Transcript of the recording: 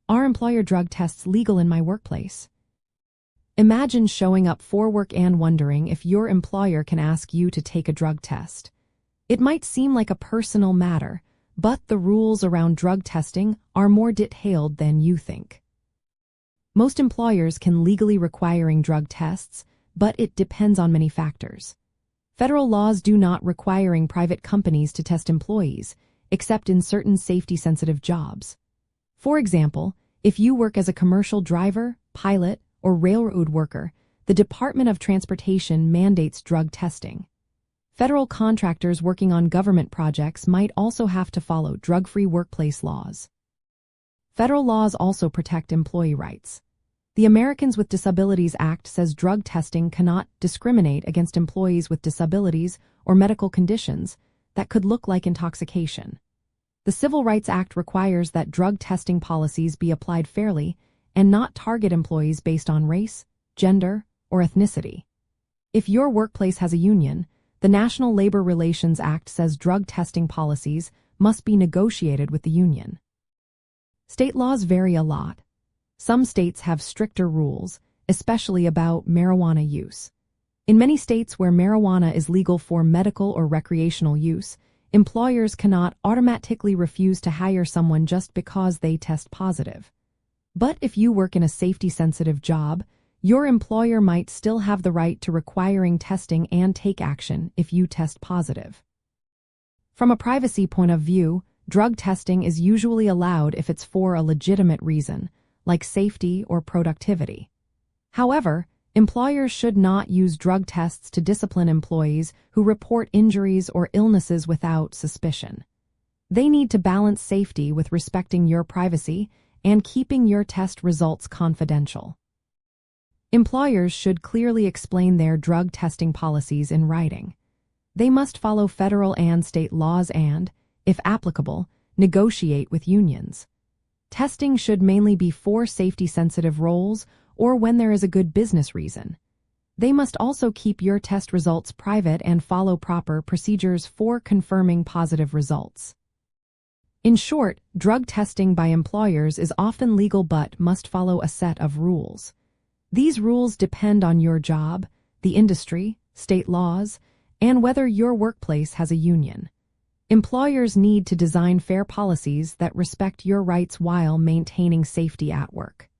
Are employer drug tests legal in my workplace? Imagine showing up for work and wondering if your employer can ask you to take a drug test. It might seem like a personal matter, but the rules around drug testing are more detailed than you think. Most employers can legally requiring drug tests, but it depends on many factors. Federal laws do not requiring private companies to test employees, except in certain safety-sensitive jobs. For example, if you work as a commercial driver, pilot, or railroad worker, the Department of Transportation mandates drug testing. Federal contractors working on government projects might also have to follow drug-free workplace laws. Federal laws also protect employee rights. The Americans with Disabilities Act says drug testing cannot discriminate against employees with disabilities or medical conditions that could look like intoxication. The Civil Rights Act requires that drug testing policies be applied fairly and not target employees based on race, gender, or ethnicity. If your workplace has a union, the National Labor Relations Act says drug testing policies must be negotiated with the union. State laws vary a lot. Some states have stricter rules, especially about marijuana use. In many states where marijuana is legal for medical or recreational use, employers cannot automatically refuse to hire someone just because they test positive. But if you work in a safety-sensitive job, your employer might still have the right to requiring testing and take action if you test positive. From a privacy point of view, drug testing is usually allowed if it's for a legitimate reason, like safety or productivity. However, employers should not use drug tests to discipline employees who report injuries or illnesses without suspicion. They need to balance safety with respecting your privacy and keeping your test results confidential. Employers should clearly explain their drug testing policies in writing. They must follow federal and state laws and, if applicable, negotiate with unions. Testing should mainly be for safety-sensitive roles or when there is a good business reason. They must also keep your test results private and follow proper procedures for confirming positive results. In short, drug testing by employers is often legal but must follow a set of rules. These rules depend on your job, the industry, state laws, and whether your workplace has a union. Employers need to design fair policies that respect your rights while maintaining safety at work.